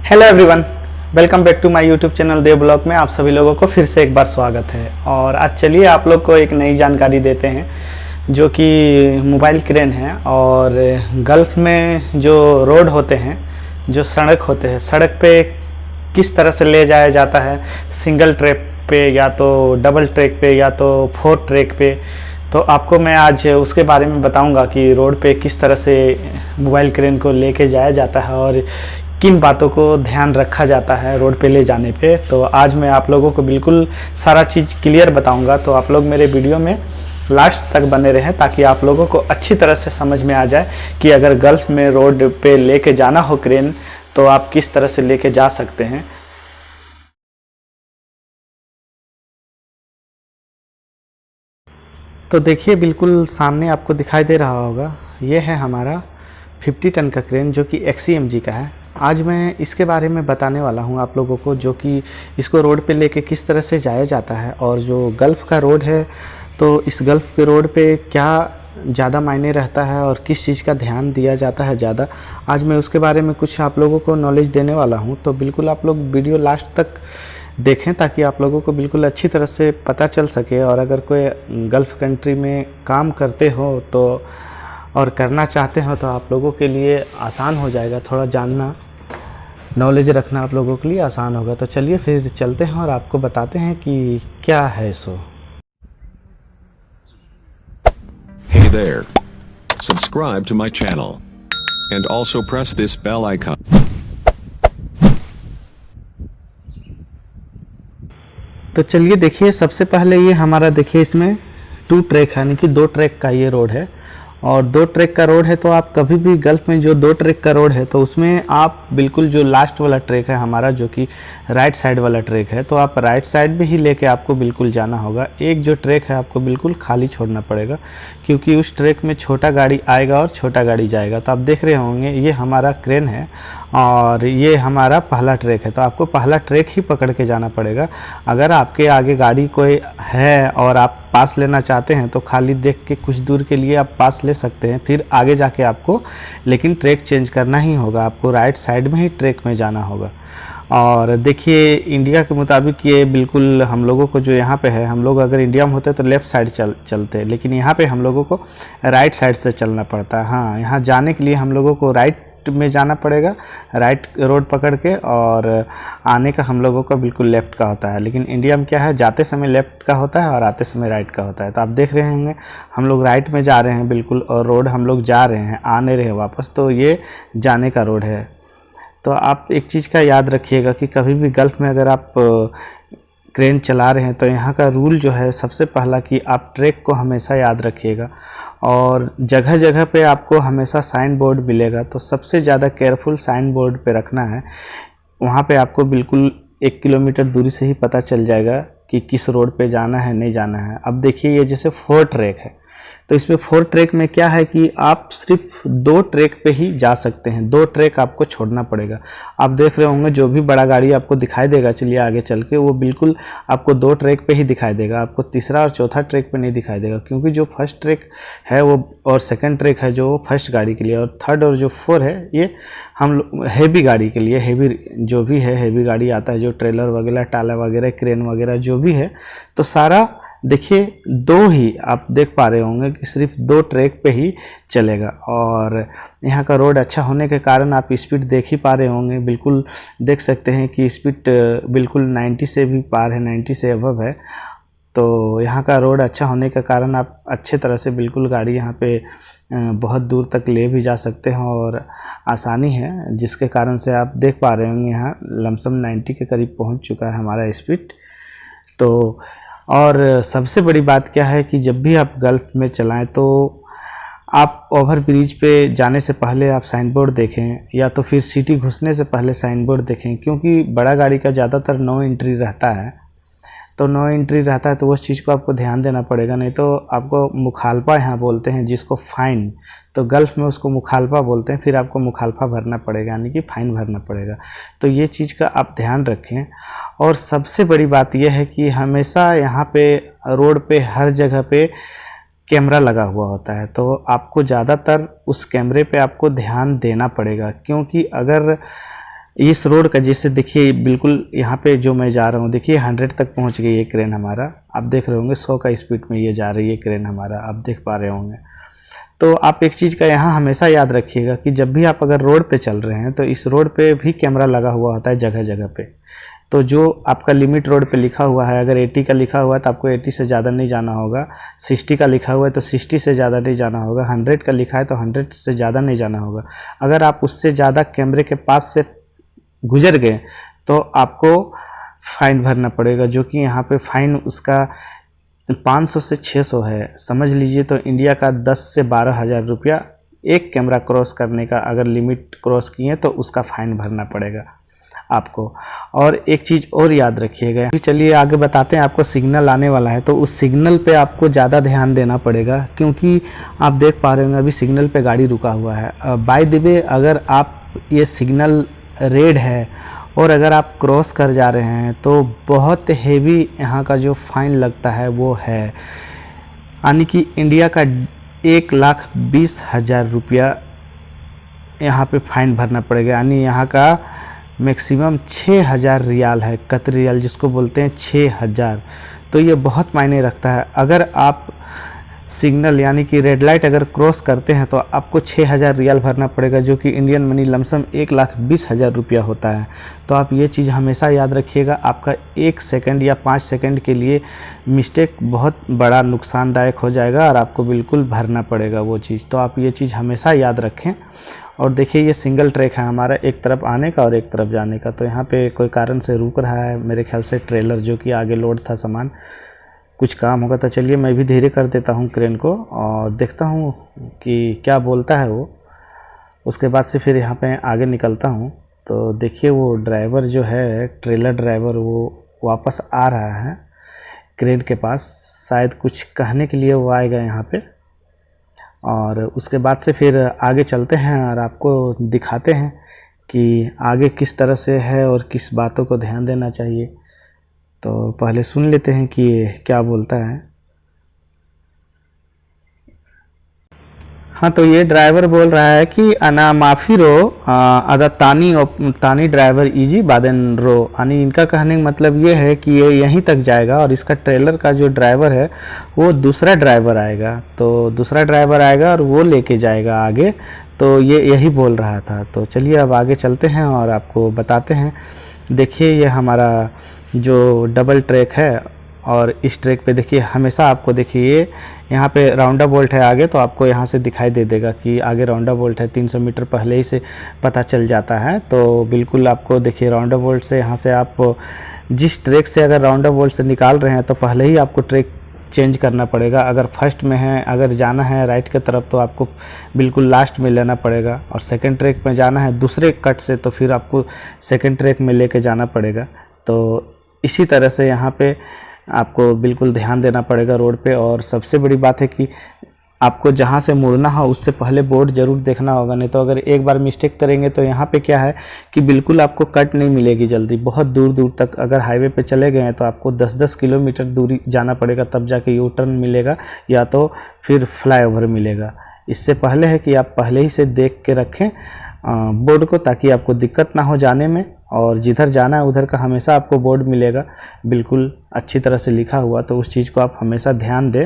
Hello everyone, welcome back to my YouTube channel Dev blog में आप सभी लोगों को फिर से एक बार स्वागत है। और आज चलिए आप लोग को एक नई जानकारी देते हैं जो कि मोबाइल क्रेन है। और गल्फ में जो रोड होते हैं, जो सड़क होते हैं, सड़क पे किस तरह से ले जाया जाता है, सिंगल ट्रैक पे या तो डबल ट्रैक पे या तो 4 ट्रैक पे, तो आपको मैं आज उसके बारे में बताऊंगा कि रोड पे किस तरह से मोबाइल क्रेन को लेके जाया जाता है और किन बातों को ध्यान रखा जाता है रोड पे ले जाने पे। तो आज मैं आप लोगों को बिल्कुल सारा चीज़ क्लियर बताऊंगा, तो आप लोग मेरे वीडियो में लास्ट तक बने रहें ताकि आप लोगों को अच्छी तरह से समझ में आ जाए कि अगर गल्फ में रोड पे लेके जाना हो क्रेन तो आप किस तरह से लेके जा सकते हैं। तो देखिए, बिल्कुल सामने आपको दिखाई दे रहा होगा, ये है हमारा 50 टन का क्रेन जो कि XCMG का है। आज मैं इसके बारे में बताने वाला हूं आप लोगों को, जो कि इसको रोड पे लेके किस तरह से जाया जाता है। और जो गल्फ़ का रोड है, तो इस गल्फ़ के रोड पे क्या ज़्यादा मायने रहता है और किस चीज़ का ध्यान दिया जाता है ज़्यादा, आज मैं उसके बारे में कुछ आप लोगों को नॉलेज देने वाला हूं। तो बिल्कुल आप लोग वीडियो लास्ट तक देखें ताकि आप लोगों को बिल्कुल अच्छी तरह से पता चल सके। और अगर कोई गल्फ़ कंट्री में काम करते हो तो और करना चाहते हो तो आप लोगों के लिए आसान हो जाएगा, थोड़ा जानना, नॉलेज रखना आप लोगों के लिए आसान होगा। तो चलिए फिर चलते हैं और आपको बताते हैं कि क्या है सो। Hey there. Subscribe to my channel. And also press this bell icon. तो चलिए देखिए, सबसे पहले ये हमारा देखिए इसमें 2 ट्रैक है, यानी कि 2 ट्रैक का ये रोड है। और 2 ट्रैक का रोड है तो आप कभी भी गल्फ़ में जो 2 ट्रैक का रोड है तो उसमें आप बिल्कुल जो लास्ट वाला ट्रैक है हमारा, जो कि राइट साइड वाला ट्रैक है, तो आप राइट साइड में ही लेके आपको बिल्कुल जाना होगा। एक जो ट्रैक है आपको बिल्कुल खाली छोड़ना पड़ेगा, क्योंकि उस ट्रैक में छोटा गाड़ी आएगा और छोटा गाड़ी जाएगा। तो आप देख रहे होंगे ये हमारा क्रेन है और ये हमारा पहला ट्रैक है, तो आपको पहला ट्रैक ही पकड़ के जाना पड़ेगा। अगर आपके आगे गाड़ी कोई है और आप पास लेना चाहते हैं तो खाली देख के कुछ दूर के लिए आप पास ले सकते हैं, फिर आगे जाके आपको लेकिन ट्रैक चेंज करना ही होगा, आपको राइट साइड में ही ट्रैक में जाना होगा। और देखिए, इंडिया के मुताबिक ये बिल्कुल हम लोगों को जो यहाँ पे है, हम लोग अगर इंडिया में होते तो लेफ़्ट साइड चलते, लेकिन यहाँ पे हम लोगों को राइट साइड से चलना पड़ता है। हाँ, यहाँ जाने के लिए हम लोगों को राइट में जाना पड़ेगा, राइट रोड पकड़ के, और आने का हम लोगों का बिल्कुल लेफ़्ट का होता है। लेकिन इंडिया में क्या है, जाते समय लेफ़्ट का होता है और आते समय राइट का होता है। तो आप देख रहे होंगे हम लोग राइट में जा रहे हैं बिल्कुल, और रोड हम लोग जा रहे हैं, आ नहीं रहे वापस, तो ये जाने का रोड है। तो आप एक चीज़ का याद रखिएगा कि कभी भी गल्फ़ में अगर आप क्रेन चला रहे हैं तो यहाँ का रूल जो है सबसे पहला कि आप ट्रैक को हमेशा याद रखिएगा। और जगह जगह पे आपको हमेशा साइन बोर्ड मिलेगा, तो सबसे ज़्यादा केयरफुल साइन बोर्ड पे रखना है। वहाँ पे आपको बिल्कुल 1 किलोमीटर दूरी से ही पता चल जाएगा कि किस रोड पे जाना है, नहीं जाना है। अब देखिए, ये जैसे 4 ट्रैक है, तो इसमें 4 ट्रैक में क्या है कि आप सिर्फ 2 ट्रैक पे ही जा सकते हैं, 2 ट्रैक आपको छोड़ना पड़ेगा। आप देख रहे होंगे जो भी बड़ा गाड़ी आपको दिखाई देगा, चलिए आगे चल के, वो बिल्कुल आपको 2 ट्रैक पे ही दिखाई देगा, आपको तीसरा और चौथा ट्रैक पे नहीं दिखाई देगा, क्योंकि जो फर्स्ट ट्रैक है वो और सेकंड ट्रैक है जो फर्स्ट गाड़ी के लिए, और थर्ड और जो 4 है ये हम हैवी गाड़ी के लिए, हैवी जो भी है, हैवी गाड़ी आता है जो ट्रेलर वगैरह, टाला वगैरह, क्रेन वगैरह जो भी है, तो सारा देखिए 2 ही आप देख पा रहे होंगे कि सिर्फ 2 ट्रैक पे ही चलेगा। और यहाँ का रोड अच्छा होने के कारण आप स्पीड देख ही पा रहे होंगे, बिल्कुल देख सकते हैं कि स्पीड बिल्कुल 90 से भी पार है, 90 से अबव है। तो यहाँ का रोड अच्छा होने के कारण आप अच्छे तरह से बिल्कुल गाड़ी यहाँ पे बहुत दूर तक ले भी जा सकते हैं और आसानी है, जिसके कारण से आप देख पा रहे होंगे यहाँ लमसम 90 के करीब पहुँच चुका है हमारा स्पीड। तो और सबसे बड़ी बात क्या है कि जब भी आप गल्फ़ में चलाएं तो आप ओवर ब्रिज पे जाने से पहले आप साइन बोर्ड देखें, या तो फिर सिटी घुसने से पहले साइन बोर्ड देखें, क्योंकि बड़ा गाड़ी का ज़्यादातर नो एंट्री रहता है। तो नो एंट्री रहता है तो उस चीज़ को आपको ध्यान देना पड़ेगा, नहीं तो आपको मुखालफा यहाँ बोलते हैं जिसको फ़ाइन, तो गल्फ़ में उसको मुखालफा बोलते हैं, फिर आपको मुखालफा भरना पड़ेगा, यानी कि फ़ाइन भरना पड़ेगा। तो ये चीज़ का आप ध्यान रखें। और सबसे बड़ी बात यह है कि हमेशा यहाँ पे रोड पे हर जगह पे कैमरा लगा हुआ होता है, तो आपको ज़्यादातर उस कैमरे पे आपको ध्यान देना पड़ेगा, क्योंकि अगर इस रोड का जैसे देखिए बिल्कुल यहाँ पे जो मैं जा रहा हूँ, देखिए 100 तक पहुँच गई है क्रेन हमारा। आप देख रहे होंगे 100 का स्पीड में ये जा रही है क्रेन हमारा, आप देख पा रहे होंगे। तो आप एक चीज़ का यहाँ हमेशा याद रखिएगा कि जब भी आप अगर रोड पे चल रहे हैं तो इस रोड पे भी कैमरा लगा हुआ होता है जगह जगह पे। तो जो आपका लिमिट रोड पे लिखा हुआ है, अगर 80 का लिखा हुआ है तो आपको 80 से ज़्यादा नहीं जाना होगा, 60 का लिखा हुआ है तो 60 से ज़्यादा नहीं जाना होगा, 100 का लिखा है तो 100 से ज़्यादा नहीं जाना होगा। अगर आप उससे ज़्यादा कैमरे के पास से गुजर गए तो आपको फ़ाइन भरना पड़ेगा, जो कि यहाँ पे फ़ाइन उसका 500 से 600 है। समझ लीजिए तो इंडिया का 10 से 12 हज़ार रुपया एक कैमरा क्रॉस करने का, अगर लिमिट क्रॉस किए तो उसका फ़ाइन भरना पड़ेगा आपको। और एक चीज़ और याद रखिएगा, अभी चलिए आगे बताते हैं। आपको सिग्नल आने वाला है तो उस सिग्नल पे आपको ज़्यादा ध्यान देना पड़ेगा, क्योंकि आप देख पा रहे होंगे अभी सिग्नल पे गाड़ी रुका हुआ है। बाय द वे, अगर आप ये सिग्नल रेड है और अगर आप क्रॉस कर जा रहे हैं तो बहुत हेवी यहाँ का जो फ़ाइन लगता है वो है, यानी कि इंडिया का 1,20,000 रुपया यहाँ पे फ़ाइन भरना पड़ेगा। यानी यहाँ का मैक्सिमम 6,000 रियाल है, कतरी रियाल जिसको बोलते हैं 6,000। तो ये बहुत मायने रखता है। अगर आप सिग्नल यानी कि रेड लाइट अगर क्रॉस करते हैं तो आपको 6,000 रियाल भरना पड़ेगा, जो कि इंडियन मनी लमसम 1,20,000 रुपया होता है। तो आप ये चीज़ हमेशा याद रखिएगा। आपका 1 सेकंड या 5 सेकंड के लिए मिस्टेक बहुत बड़ा नुकसानदायक हो जाएगा और आपको बिल्कुल भरना पड़ेगा वो चीज़। तो आप ये चीज़ हमेशा याद रखें। और देखिए ये सिंगल ट्रैक है हमारा, एक तरफ आने का और एक तरफ जाने का। तो यहाँ पे कोई कारण से रुक रहा है, मेरे ख्याल से ट्रेलर जो कि आगे लोड था सामान, कुछ काम होगा। तो चलिए मैं भी धीरे कर देता हूँ क्रेन को और देखता हूँ कि क्या बोलता है वो। उसके बाद से फिर यहाँ पे आगे निकलता हूँ। तो देखिए वो ड्राइवर जो है, ट्रेलर ड्राइवर, वो वापस आ रहा है क्रेन के पास, शायद कुछ कहने के लिए वो आएगा यहाँ पे। और उसके बाद से फिर आगे चलते हैं और आपको दिखाते हैं कि आगे किस तरह से है और किस बातों को ध्यान देना चाहिए। तो पहले सुन लेते हैं कि क्या बोलता है। हाँ, तो ये ड्राइवर बोल रहा है कि अना माफ़ी रो अदा तानी ड्राइवर इजी बादेन रो। यानी इनका कहने का मतलब ये है कि ये यहीं तक जाएगा और इसका ट्रेलर का जो ड्राइवर है वो दूसरा ड्राइवर आएगा। तो दूसरा ड्राइवर आएगा और वो लेके जाएगा आगे। तो ये यही बोल रहा था। तो चलिए अब आगे चलते हैं और आपको बताते हैं। देखिए ये हमारा जो डबल ट्रैक है और इस ट्रैक पे देखिए हमेशा आपको देखिए यहाँ पे राउंडा बोल्ट है आगे, तो आपको यहाँ से दिखाई दे देगा कि आगे राउंडा बोल्ट है। 300 मीटर पहले ही से पता चल जाता है। तो बिल्कुल आपको देखिए राउंडा बोल्ट से यहाँ से आप जिस ट्रैक से अगर राउंडा बोल्ट से निकाल रहे हैं तो पहले ही आपको ट्रैक चेंज करना पड़ेगा। अगर फर्स्ट में है, अगर जाना है राइट की तरफ तो आपको बिल्कुल लास्ट में लेना पड़ेगा, और सेकंड ट्रैक में जाना है दूसरे कट से तो फिर आपको सेकंड ट्रैक में लेके जाना पड़ेगा। तो इसी तरह से यहाँ पे आपको बिल्कुल ध्यान देना पड़ेगा रोड पे। और सबसे बड़ी बात है कि आपको जहाँ से मुड़ना हो उससे पहले बोर्ड ज़रूर देखना होगा, नहीं तो अगर एक बार मिस्टेक करेंगे तो यहाँ पे क्या है कि बिल्कुल आपको कट नहीं मिलेगी जल्दी। बहुत दूर दूर तक अगर हाईवे पे चले गए हैं तो आपको 10-10 किलोमीटर दूरी जाना पड़ेगा, तब जाके यू टर्न मिलेगा या तो फिर फ्लाईओवर मिलेगा। इससे पहले है कि आप पहले ही से देख के रखें बोर्ड को, ताकि आपको दिक्कत ना हो जाने में। और जिधर जाना है उधर का हमेशा आपको बोर्ड मिलेगा बिल्कुल अच्छी तरह से लिखा हुआ। तो उस चीज़ को आप हमेशा ध्यान दें,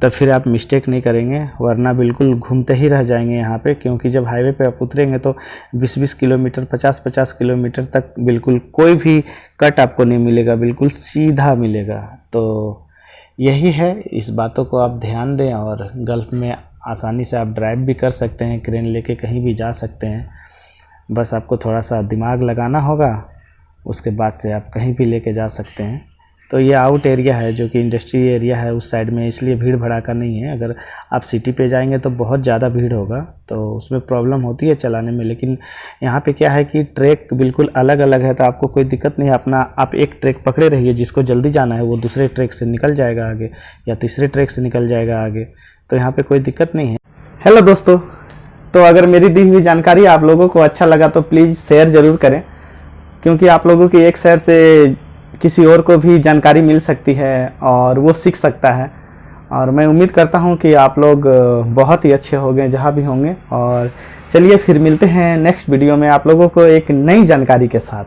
तब फिर आप मिस्टेक नहीं करेंगे, वरना बिल्कुल घूमते ही रह जाएंगे यहाँ पे। क्योंकि जब हाईवे पे आप उतरेंगे तो 20-20 किलोमीटर 50-50 किलोमीटर तक बिल्कुल कोई भी कट आपको नहीं मिलेगा, बिल्कुल सीधा मिलेगा। तो यही है, इस बातों को आप ध्यान दें और गल्फ़ में आसानी से आप ड्राइव भी कर सकते हैं, क्रेन लेके कहीं भी जा सकते हैं। बस आपको थोड़ा सा दिमाग लगाना होगा, उसके बाद से आप कहीं भी लेके जा सकते हैं। तो ये आउट एरिया है जो कि इंडस्ट्री एरिया है उस साइड में, इसलिए भीड़ भड़ाका नहीं है। अगर आप सिटी पे जाएंगे तो बहुत ज़्यादा भीड़ होगा, तो उसमें प्रॉब्लम होती है चलाने में। लेकिन यहाँ पे क्या है कि ट्रैक बिल्कुल अलग अलग है, तो आपको कोई दिक्कत नहीं है। अपना आप एक ट्रैक पकड़े रहिए, जिसको जल्दी जाना है वो दूसरे ट्रैक से निकल जाएगा आगे, या तीसरे ट्रैक से निकल जाएगा आगे। तो यहाँ पर कोई दिक्कत नहीं है। हेलो दोस्तों, तो अगर मेरी दी हुई जानकारी आप लोगों को अच्छा लगा तो प्लीज़ शेयर ज़रूर करें, क्योंकि आप लोगों की एक शेयर से किसी और को भी जानकारी मिल सकती है और वो सीख सकता है। और मैं उम्मीद करता हूँ कि आप लोग बहुत ही अच्छे होंगे जहाँ भी होंगे। और चलिए फिर मिलते हैं नेक्स्ट वीडियो में आप लोगों को एक नई जानकारी के साथ।